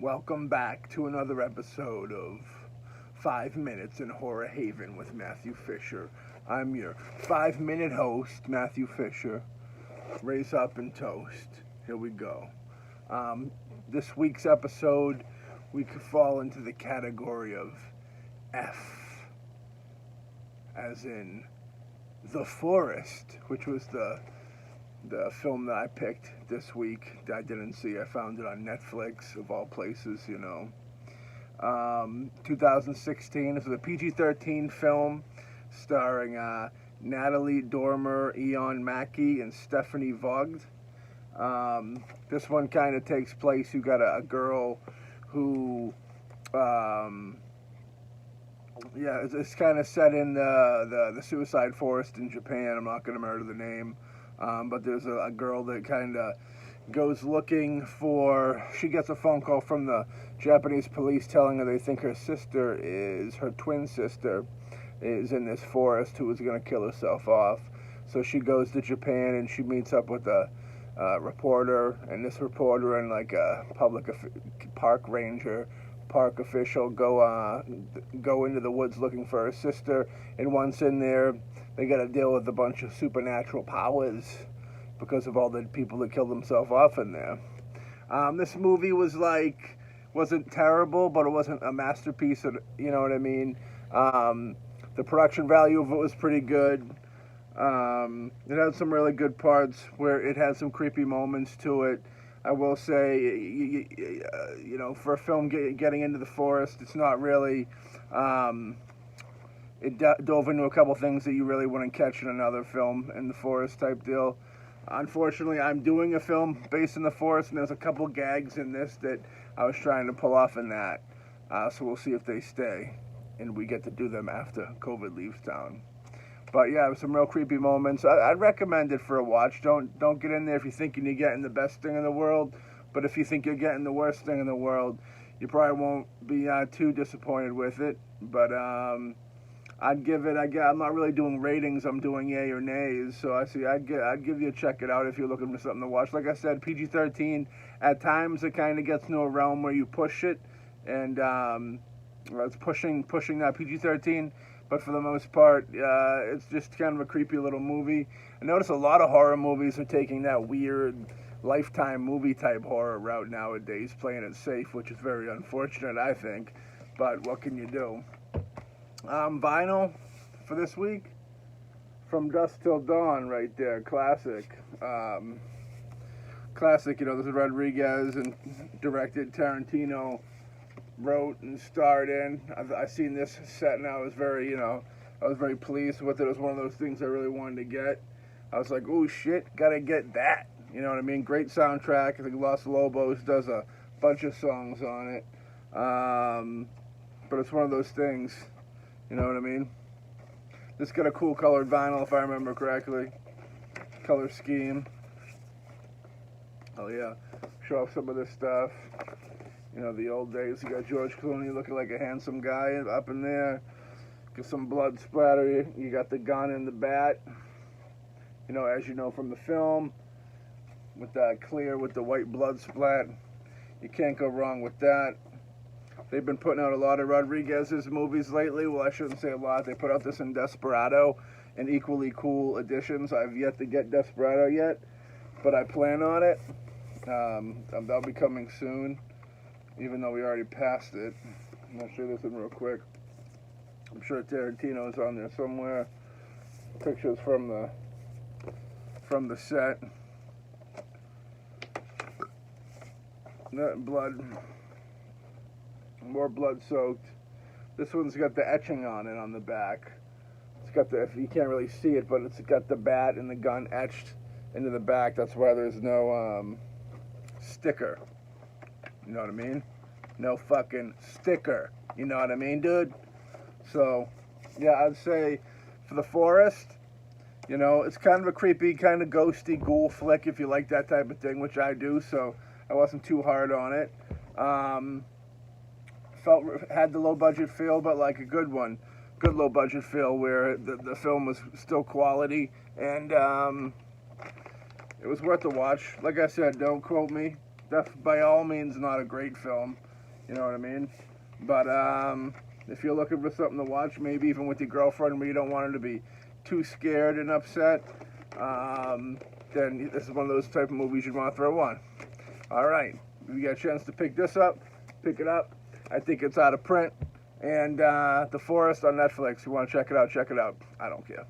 Welcome back to another episode of 5 Minutes in Horror Haven with Matthew Fisher. I'm your 5-minute host, Matthew Fisher. Raise up and toast. Here we go. This week's episode, we could fall into the category of F, as in The Forest, which was the film that I picked this week that I didn't see. I found it on Netflix, of all places, 2016. This is a PG-13 film starring Natalie Dormer, Eon Mackey, and Stephanie Vogt. This one kind of takes place. You got a girl who, it's kind of set in the suicide forest in Japan. I'm not going to murder the name. But there's a girl that kind of goes looking for... She gets a phone call from the Japanese police telling her they think her twin sister, is in this forest who is going to kill herself off. So she goes to Japan and she meets up with a reporter, and this reporter and like a park official go into the woods looking for her sister, and once in there, they got to deal with a bunch of supernatural powers because of all the people that killed themselves off in there. This movie wasn't terrible, but it wasn't a masterpiece. You know what I mean? The production value of it was pretty good. It had some really good parts where it had some creepy moments to it. I will say, for a film getting into the forest, it's not really... It dove into a couple things that you really wouldn't catch in another film in the forest type deal. Unfortunately, I'm doing a film based in the forest, and there's a couple gags in this that I was trying to pull off in that. So we'll see if they stay, and we get to do them after COVID leaves town. But yeah, some real creepy moments. I'd recommend it for a watch. Don't get in there if you're thinking you're getting the best thing in the world. But if you think you're getting the worst thing in the world, you probably won't be too disappointed with it. But I'd give it. I'm not really doing ratings. I'm doing yay or nays. So I'd give you a check it out if you're looking for something to watch. Like I said, PG-13. At times it kind of gets into a realm where you push it, and it's pushing that PG-13. But for the most part, it's just kind of a creepy little movie. I notice a lot of horror movies are taking that weird Lifetime movie type horror route nowadays, playing it safe, which is very unfortunate, I think. But what can you do? Vinyl for this week, From Dusk Till Dawn, right there, classic. Classic, this is Rodriguez and directed. Tarantino wrote and starred in. I've seen this set, and I was very pleased with it. It was one of those things I really wanted to get. I was like, oh shit, gotta get that. You know what I mean? Great soundtrack. I think Los Lobos does a bunch of songs on it. But it's one of those things. You know what I mean? This got a cool colored vinyl, if I remember correctly. Color scheme. Oh yeah. Show off some of this stuff. The old days. You got George Clooney looking like a handsome guy up in there. Get some blood splatter. You got the gun and the bat. As you know from the film. With that clear, with the white blood splat. You can't go wrong with that. They've been putting out a lot of Rodriguez's movies lately. Well, I shouldn't say a lot. They put out this in Desperado and equally cool editions. I've yet to get Desperado yet, but I plan on it. That'll be coming soon, even though we already passed it. I'm going to show this in real quick. I'm sure Tarantino's on there somewhere. Pictures from the set. That blood. More blood soaked. This one's got the etching on it on the back. It's got you can't really see it, but it's got the bat and the gun etched into the back. That's why there's no sticker. You know what I mean? No fucking sticker. You know what I mean, dude? So, yeah, I'd say for The Forest, it's kind of a creepy, kind of ghosty ghoul flick if you like that type of thing, which I do, so I wasn't too hard on it. Had the low budget feel, but like a good one, good low budget feel where the film was still quality, and it was worth a watch. Like I said, don't quote me. That's by all means not a great film. You know what I mean? But if you're looking for something to watch, maybe even with your girlfriend, where you don't want her to be too scared and upset, then this is one of those type of movies you'd want to throw on. All right, if you got a chance to pick this up, pick it up. I think it's out of print. And The Forest on Netflix. You want to check it out, check it out. I don't care.